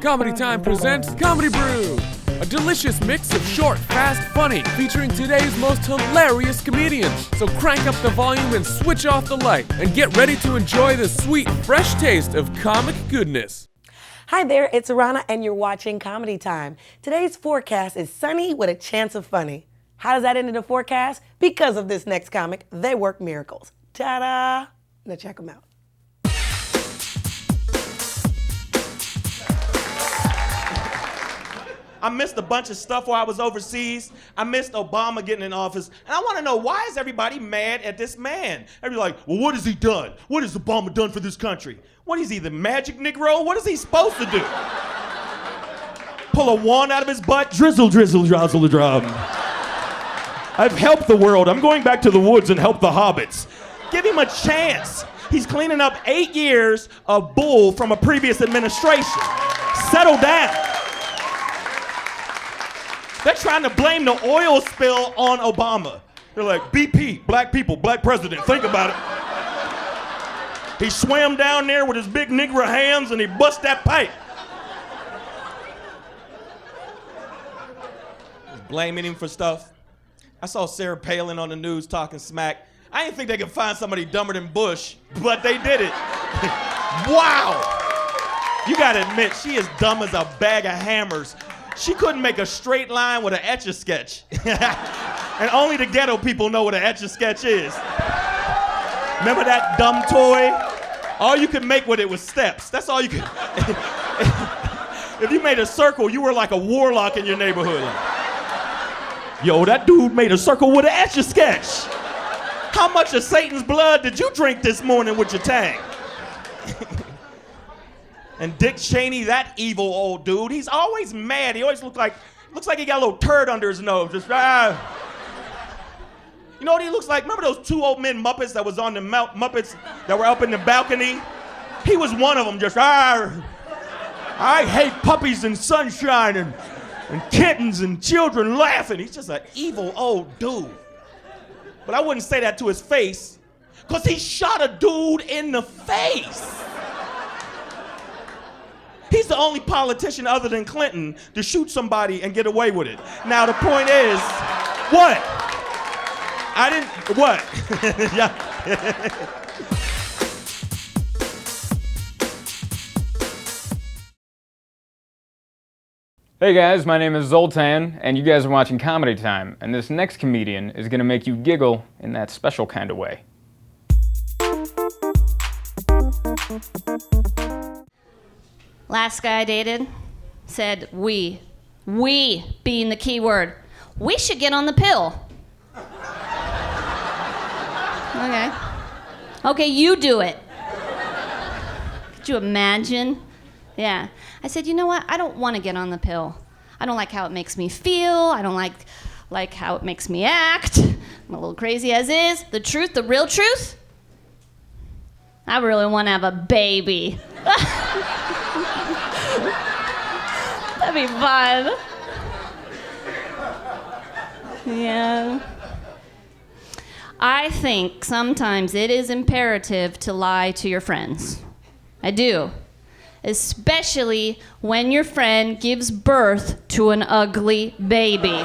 Comedy Time presents Comedy Brew, a delicious mix of short, fast, funny, featuring today's most hilarious comedians. So crank up the volume and switch off the light, and get ready to enjoy the sweet, fresh taste of comic goodness. Hi there, it's Arana, and you're watching Comedy Time. Today's forecast is sunny with a chance of funny. How does that end in the forecast? Because of this next comic, they work miracles. Ta-da! Now check them out. I missed a bunch of stuff while I was overseas. I missed Obama getting in office. And I want to know, why is everybody mad at this man? Everybody's like, well, what has he done? What has Obama done for this country? What is he, the magic Negro? What is he supposed to do? Pull a wand out of his butt? Drizzle, drizzle, drizzle, drum. I've helped the world. I'm going back to the woods and help the hobbits. Give him a chance. He's cleaning up 8 years of bull from a previous administration. Settle down. They're trying to blame the oil spill on Obama. They're like, BP, black people, black president, think about it. He swam down there with his big Negro hands and he bust that pipe. Blaming him for stuff. I saw Sarah Palin on the news talking smack. I didn't think they could find somebody dumber than Bush, but they did it. Wow. You gotta admit, she is dumb as a bag of hammers. She couldn't make a straight line with an Etch-a-Sketch. And only the ghetto people know what an Etch-a-Sketch is. Remember that dumb toy? All you could make with it was steps. That's all you could. If you made a circle, you were like a warlock in your neighborhood. Yo, that dude made a circle with an Etch-a-Sketch. How much of Satan's blood did you drink this morning with your tang? And Dick Cheney, that evil old dude, he's always mad. He always looks like he got a little turd under his nose. Just, You know what he looks like? Remember those 2 old men Muppets that was on the Muppets that were up in the balcony? He was one of them, just, I hate puppies and sunshine and kittens and children laughing. He's just an evil old dude. But I wouldn't say that to his face, because he shot a dude in the face. He's the only politician other than Clinton to shoot somebody and get away with it. Now the point is, what? What? Yeah. Hey guys, my name is Zoltan, and you guys are watching Comedy Time, and this next comedian is gonna make you giggle in that special kind of way. Last guy I dated said we being the key word. We should get on the pill. Okay, you do it. Could you imagine? Yeah. I said, you know what? I don't want to get on the pill. I don't like how it makes me feel. I don't like how it makes me act. I'm a little crazy as is. The truth, the real truth? I really want to have a baby. That'd be fun. Yeah. I think sometimes it is imperative to lie to your friends. I do. Especially when your friend gives birth to an ugly baby.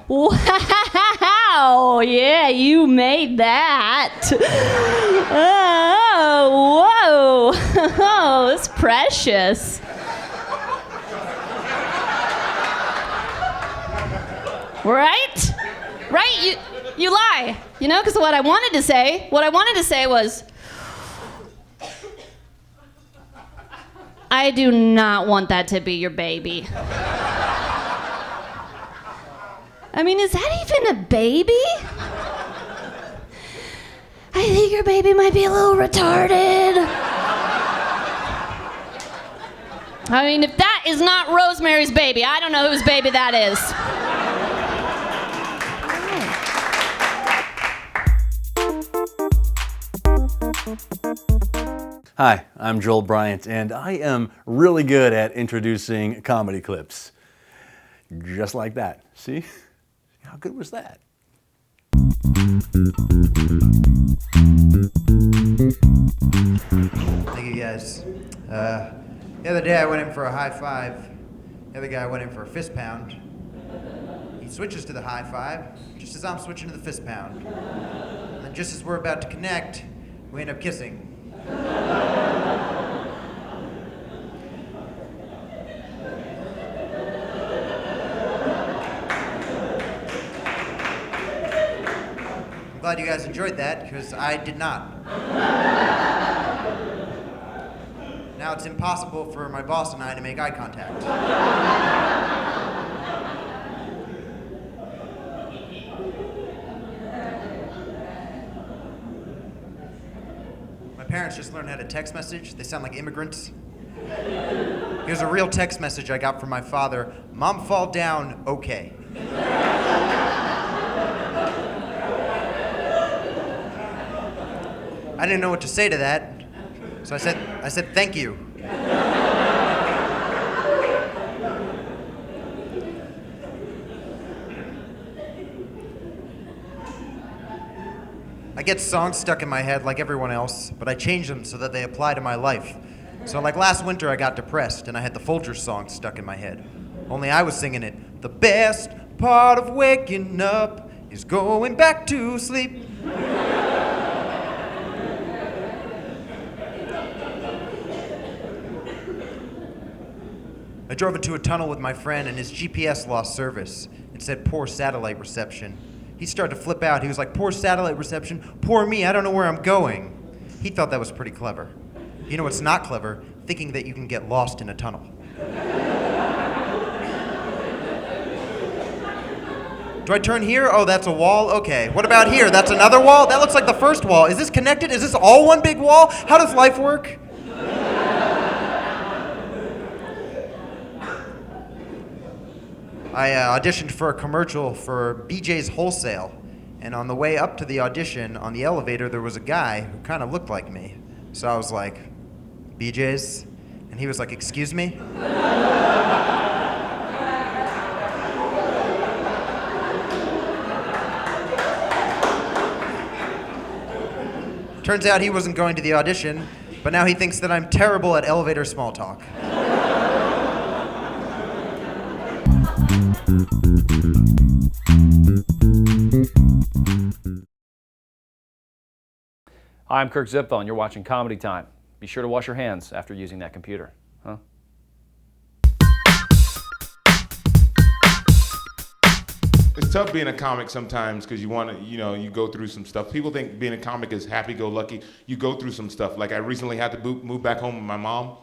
Wow, yeah, you made that. Oh, whoa, oh, it's precious. Right? Right? You lie, you know, because what I wanted to say was, I do not want that to be your baby. I mean, is that even a baby? I think your baby might be a little retarded. I mean, if that is not Rosemary's baby, I don't know whose baby that is. Hi, I'm Joel Bryant, and I am really good at introducing comedy clips. Just like that. See? How good was that? Thank you guys. The other day I went in for a high five. The other guy went in for a fist pound. He switches to the high five, just as I'm switching to the fist pound. And then just as we're about to connect, we end up kissing. I'm glad you guys enjoyed that, because I did not. Now it's impossible for my boss and I to make eye contact. My parents just learned how to text message. They sound like immigrants. Here's a real text message I got from my father. Mom fall down, okay. I didn't know what to say to that. So I said, thank you. I get songs stuck in my head like everyone else, but I change them so that they apply to my life. So like last winter I got depressed and I had the Folgers song stuck in my head. Only I was singing it. The best part of waking up is going back to sleep. I drove into a tunnel with my friend and his GPS lost service. It said poor satellite reception. He started to flip out. He was like, poor satellite reception, poor me, I don't know where I'm going. He thought that was pretty clever. You know what's not clever? Thinking that you can get lost in a tunnel. Do I turn here? Oh, that's a wall? Okay. What about here? That's another wall? That looks like the first wall. Is this connected? Is this all one big wall? How does life work? I auditioned for a commercial for BJ's Wholesale, and on the way up to the audition, on the elevator, there was a guy who kind of looked like me. So I was like, BJ's? And he was like, excuse me? Turns out he wasn't going to the audition, but now he thinks that I'm terrible at elevator small talk. Hi, I'm Kirk Zipfel, and you're watching Comedy Time. Be sure to wash your hands after using that computer, huh? It's tough being a comic sometimes because you want to, you go through some stuff. People think being a comic is happy-go-lucky. You go through some stuff. Like I recently had to move back home with my mom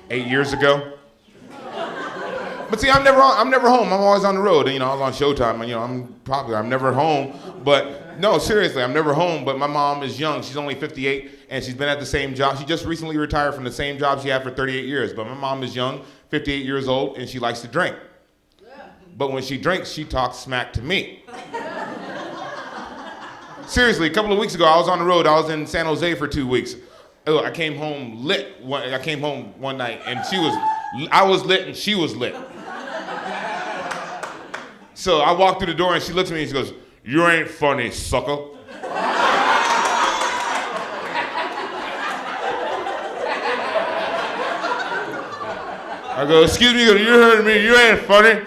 8 years ago. But see, I'm never home. I'm always on the road. I was on Showtime. I'm popular. I'm never home. But no, seriously, I'm never home. But my mom is young. She's only 58, and she's been at the same job. She just recently retired from the same job she had for 38 years. But my mom is young, 58 years old, and she likes to drink. But when she drinks, she talks smack to me. Seriously, a couple of weeks ago, I was on the road. I was in San Jose for 2 weeks. I came home lit. I came home one night, and I was lit, and she was lit. So I walked through the door, and she looks at me, and she goes, "You ain't funny, sucker." I go, "Excuse me," you heard me, "You ain't funny."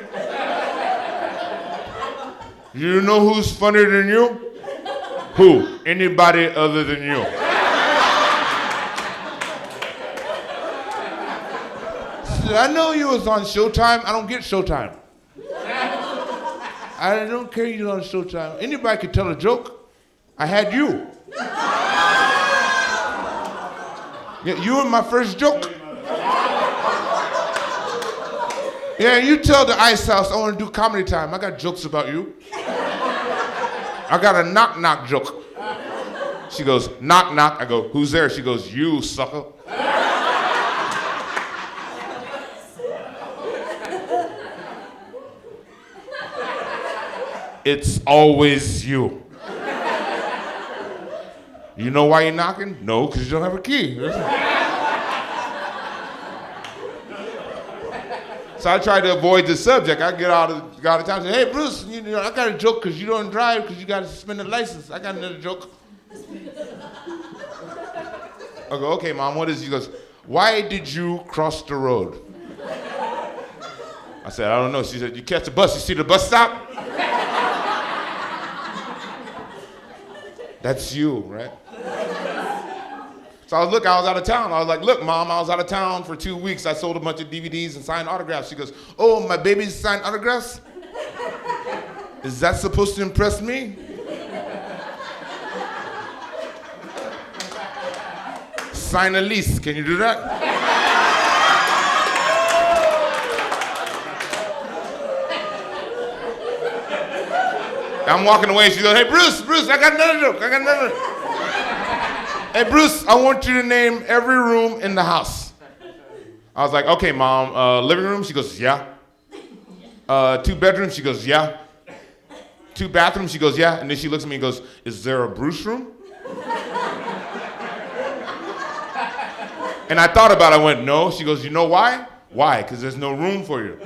You know who's funnier than you? Who? Anybody other than you. I know you was on Showtime. I don't get Showtime. I don't care you on Showtime. Anybody could tell a joke. I had you. Yeah, you were my first joke. Yeah, you tell the Ice House I want to do Comedy Time. I got jokes about you. I got a knock-knock joke. She goes, "Knock, knock." I go, "Who's there?" She goes, "You, sucker." It's always you. You know why you're knocking? No, because you don't have a key. So I tried to avoid the subject. I get out of town and say, hey, Bruce, you know, I got a joke because you don't drive because you got a suspended license. I got another joke. I go, okay, Mom, what is it? She goes, why did you cross the road? I said, I don't know. She said, you catch the bus. You see the bus stop? That's you, right? So I was out of town. I was like, look, Mom, I was out of town for 2 weeks. I sold a bunch of DVDs and signed autographs. She goes, oh, my baby's signed autographs? Is that supposed to impress me? Sign a lease. Can you do that? I'm walking away. She goes, hey, Bruce, I got another joke. Hey, Bruce, I want you to name every room in the house. I was like, okay, Mom, living room? She goes, yeah. 2 bedrooms? She goes, yeah. 2 bathrooms? She goes, yeah. And then she looks at me and goes, is there a Bruce room? And I thought about it. I went, no. She goes, you know why? Why? Because there's no room for you.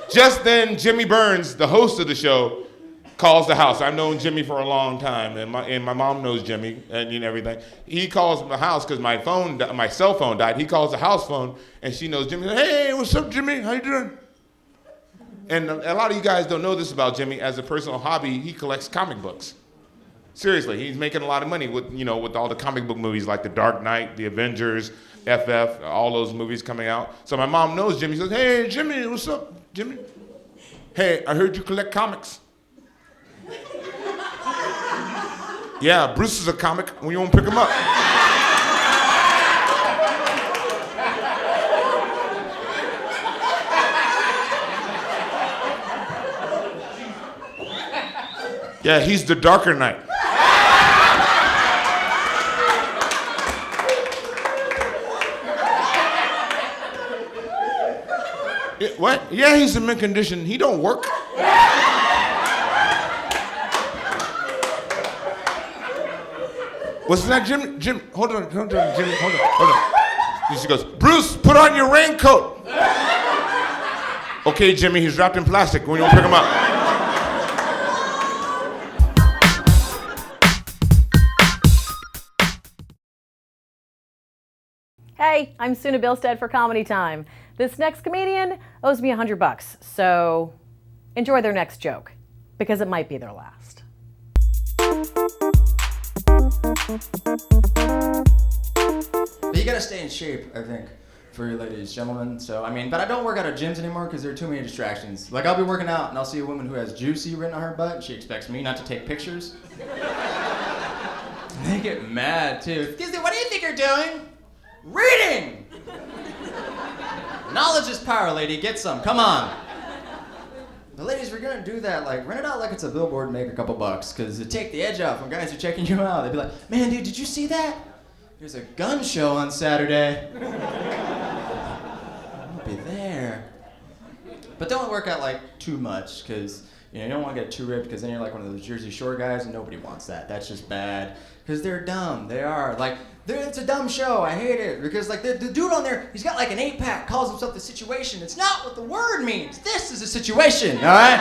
Just then, Jimmy Burns, the host of the show, calls the house. I've known Jimmy for a long time, and my mom knows Jimmy and everything. He calls the house because my cell phone died. He calls the house phone, and she knows Jimmy. Hey, what's up, Jimmy? How you doing? And a lot of you guys don't know this about Jimmy. As a personal hobby, he collects comic books. Seriously, he's making a lot of money with all the comic book movies like The Dark Knight, The Avengers, FF, all those movies coming out. So my mom knows Jimmy. She says, hey, Jimmy, what's up, Jimmy? Hey, I heard you collect comics. Yeah, Bruce is a comic. When you want to pick him up? Yeah, he's the darker knight. What? Yeah, he's in mint condition. He don't work. What's that, Jim? Hold on, Jimmy. Hold on. She goes, Bruce, put on your raincoat. Okay, Jimmy, he's wrapped in plastic. When you want to pick him up? Hey, I'm Suna Bilstead for Comedy Time. This next comedian owes me $100, so enjoy their next joke, because it might be their last. But you gotta stay in shape, I think, for you ladies, gentlemen. So, but I don't work out at gyms anymore because there are too many distractions. Like, I'll be working out and I'll see a woman who has juicy written on her butt and she expects me not to take pictures. And they get mad, too. Excuse me, what do you think you're doing? Reading! Knowledge is power, lady. Get some. Come on. The ladies, we're gonna do that. Like, rent it out like it's a billboard and make a couple bucks, because it take the edge off when guys are checking you out. They'd be like, man, dude, did you see that? There's a gun show on Saturday. I'll be there. But don't work out like too much, because you don't want to get too ripped, because then you're like one of those Jersey Shore guys, and nobody wants that. That's just bad. Because they're dumb. They are. Like, it's a dumb show. I hate it. Because, like, the dude on there, he's got like an 8-pack, calls himself The Situation. It's not what the word means. This is a situation, all right?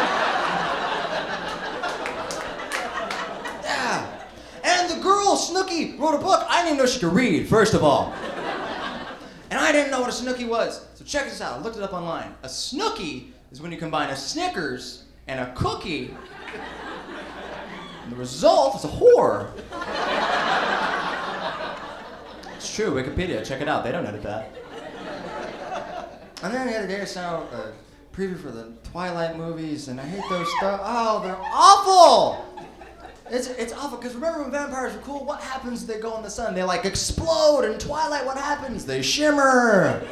Yeah. And the girl, Snooki, wrote a book. I didn't even know she could read, first of all. And I didn't know what a Snooki was. So check this out. I looked it up online. A Snooki is when you combine a Snickers and a cookie. And the result is a whore. It's true, Wikipedia, check it out. They don't edit that. And then the other day I saw a preview for the Twilight movies, and I hate those stuff. Oh, they're awful! It's awful, because remember when vampires were cool? What happens when they go in the sun? They like explode. In Twilight, what happens? They shimmer.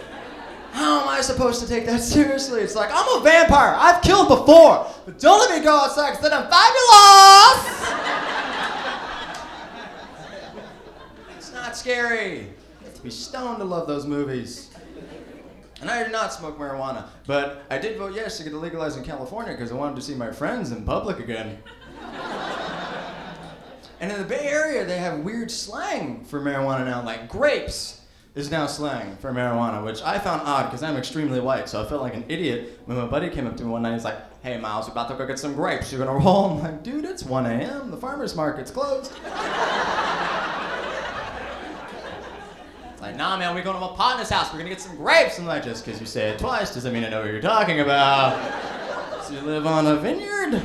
How am I supposed to take that seriously? It's like, I'm a vampire. I've killed before. But don't let me go outside, because then I'm fabulous! It's not scary. You have to be stoned to love those movies. And I did not smoke marijuana. But I did vote yes to get it legalized in California, because I wanted to see my friends in public again. And in the Bay Area, they have weird slang for marijuana now, like grapes is now slang for marijuana, which I found odd because I'm extremely white, so I felt like an idiot when my buddy came up to me one night. He's like, "Hey, Miles, we're about to go get some grapes. You gonna roll?" I'm like, "Dude, it's 1 a.m. The farmer's market's closed." It's like, "Nah, man, we're going to my partner's house. We're gonna get some grapes." I'm like, "Just because you say it twice doesn't mean I know what you're talking about. So you live on a vineyard?"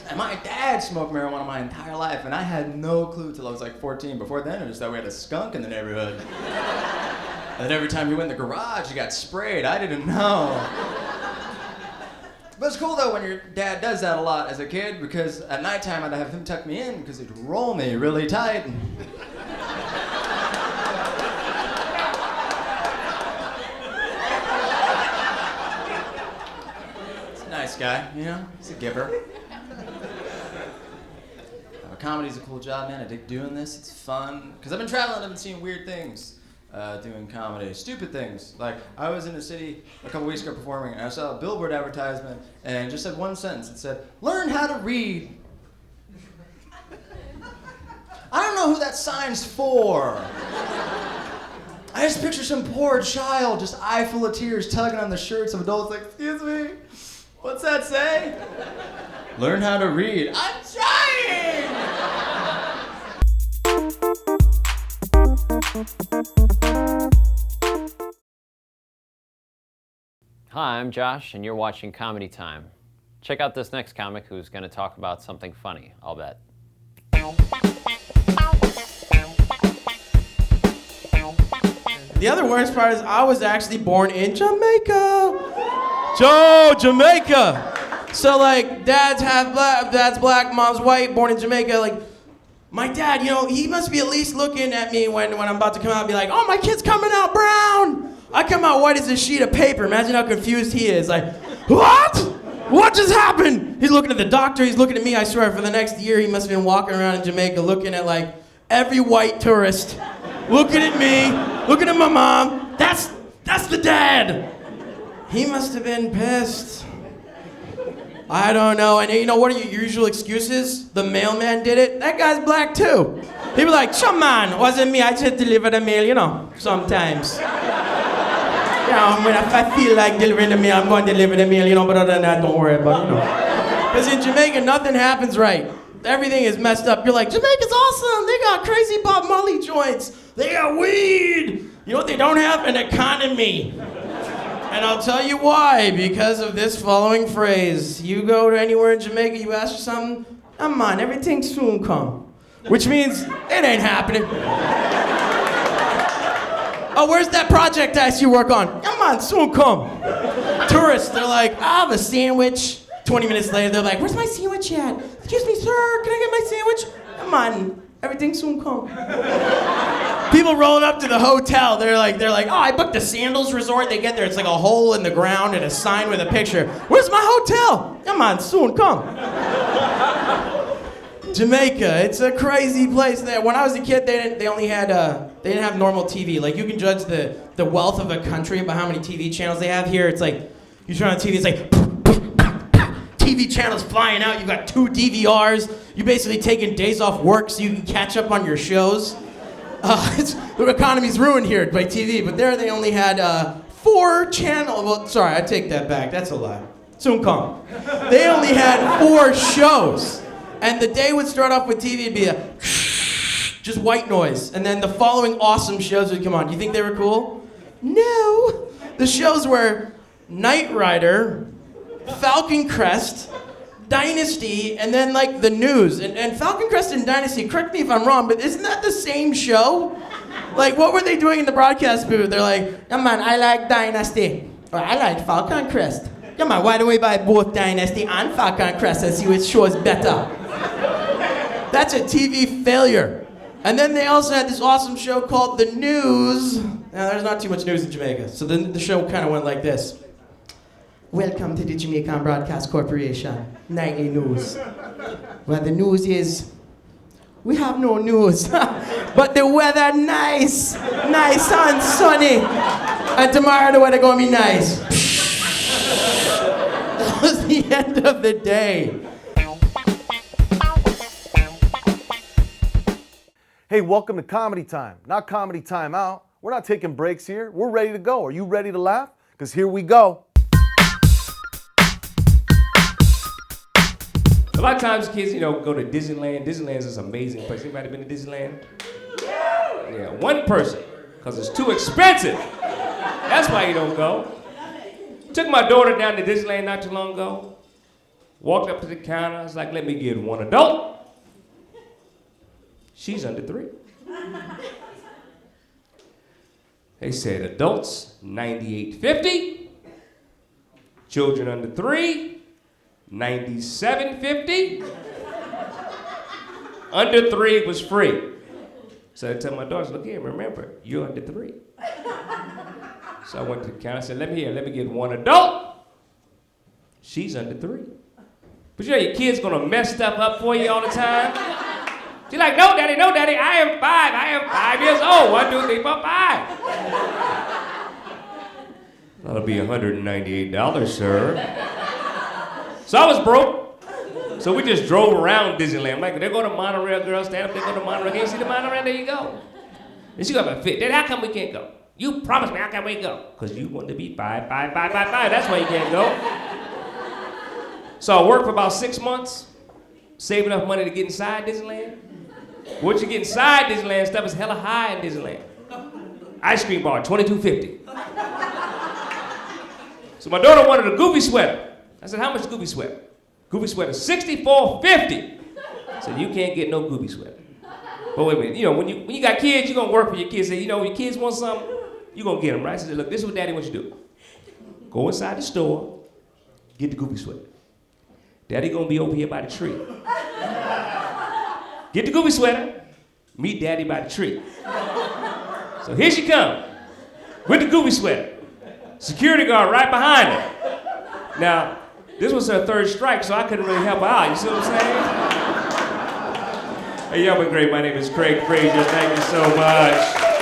And my dad smoked marijuana my entire life, and I had no clue till I was like 14. Before then, it was that we had a skunk in the neighborhood. And then every time he went in the garage, he got sprayed. I didn't know. But it's cool though when your dad does that a lot as a kid, because at nighttime I'd have him tuck me in because he'd roll me really tight. He's a nice guy, you know? He's a giver. Comedy's a cool job, man. I dig doing this. It's fun. Because I've been traveling, I've been seeing weird things doing comedy. Stupid things. Like, I was in a city a couple weeks ago performing, and I saw a billboard advertisement, and it just said one sentence. It said, "Learn how to read." I don't know who that sign's for. I just picture some poor child, just eye full of tears, tugging on the shirts of adults like, "Excuse me, what's that say?" Learn how to read. I'm trying! Hi, I'm Josh, and you're watching Comedy Time. Check out this next comic who's going to talk about something funny, I'll bet. The other worst part is I was actually born in Jamaica. Jamaica! So like, dad's black, mom's white, born in Jamaica. Like, my dad, you know, he must be at least looking at me when I'm about to come out and be like, "Oh, my kid's coming out brown." I come out white as a sheet of paper. Imagine how confused he is. Like, what? What just happened? He's looking at the doctor, he's looking at me. I swear, for the next year, he must have been walking around in Jamaica looking at like every white tourist. Looking at me, looking at my mom. That's the dad. He must have been pissed. I don't know. And you know, what are your usual excuses? The mailman did it. That guy's black too. He'd be like, "Come on, wasn't me. I just deliver the mail, you know, sometimes. You know, if I feel like delivering the mail, I'm going to deliver the mail, you know, but other than that, don't worry about it, you know." Because in Jamaica, nothing happens right. Everything is messed up. You're like, "Jamaica's awesome. They got crazy Bob Marley joints. They got weed. You know what they don't have? An economy." And I'll tell you why, because of this following phrase. You go to anywhere in Jamaica, you ask for something, "Come on, everything soon come." Which means it ain't happening. "Oh, where's that project I see you work on?" "Come on, soon come." Tourists, they're like, "I have a sandwich." 20 minutes later, they're like, "Where's my sandwich at?" "Excuse me, sir, can I get my sandwich?" "Come on, everything soon come." People rolling up to the hotel, they're like, "Oh, I booked the Sandals Resort." They get there, it's like a hole in the ground and a sign with a picture. "Where's my hotel?" "Come on, soon come." Jamaica, it's a crazy place. There, when I was a kid, they didn't have normal TV. Like, you can judge the wealth of a country by how many TV channels they have here. It's like, you turn on TV, it's like TV channels flying out. You got 2 DVRs. You basically taking days off work so you can catch up on your shows. The economy's ruined here by TV, but there they only had 4 channels. Well, sorry, I take that back. That's a lie. Soon come. They only had 4 shows. And the day would start off with TV, it'd be a just white noise. And then the following awesome shows would come on. Do you think they were cool? No. The shows were Knight Rider, Falcon Crest, Dynasty, and then like the news. And Falcon Crest and Dynasty, correct me if I'm wrong, but isn't that the same show? Like, what were they doing in the broadcast booth? They're like, "Come on, I like Dynasty." Or, "I like Falcon Crest." "Come on, why don't we buy both Dynasty and Falcon Crest and see which show is better?" That's a TV failure. And then they also had this awesome show called The News. Now, there's not too much news in Jamaica, so the show kind of went like this. "Welcome to the Jamaican Broadcast Corporation, nightly news. Well, the news is, we have no news, but the weather nice and sunny. And tomorrow the weather gonna be nice." That was the the end of the day. Hey, welcome to Comedy Time, not Comedy Time Out. We're not taking breaks here. We're ready to go. Are you ready to laugh? Because here we go. A lot of times kids, go to Disneyland. Disneyland is this amazing place. Anybody been to Disneyland? Yeah, one person, because it's too expensive. That's why you don't go. Took my daughter down to Disneyland not too long ago. Walked up to the counter. I was like, let me get one adult. She's under 3. They said adults, $98.50. Children under 3, $97.50. Under 3 was free. So I tell my daughters, look here, remember, you're under 3. So I went to the counter, I said, let me get one adult. She's under 3. But your kid's gonna mess stuff up for you all the time. She's like, no, daddy, I am 5 years old. 1, 2, 3, 4, 5. That'll be $198, sir. So I was broke. So we just drove around Disneyland. I'm like, they're going to monorail, girl, stand up, they're going to monorail. Can't you see the monorail? There you go. And she got my fit. Then how come we can't go? You promised me, how can we go? Because you want to be 5. That's why you can't go. So I worked for about 6 months, saved enough money to get inside Disneyland. Once you get inside Disneyland, stuff is hella high in Disneyland. Ice cream bar, $22.50. So my daughter wanted a Goofy sweater. I said, how much is Goofy sweater? Goofy sweater, $64.50. I said, you can't get no Goofy sweater. But wait a minute, when you got kids, you're gonna work for your kids. Say, your kids want something, you're gonna get them, right? I said, look, this is what daddy wants you to do. Go inside the store, get the Goofy sweater. Daddy gonna be over here by the tree. Get the Goofy sweater, meet daddy by the tree. So here she come, with the Goofy sweater. Security guard right behind her. Now, this was her 3rd strike, so I couldn't really help her out. You see what I'm saying? Hey, y'all been great. My name is Craig Frazier. Thank you so much.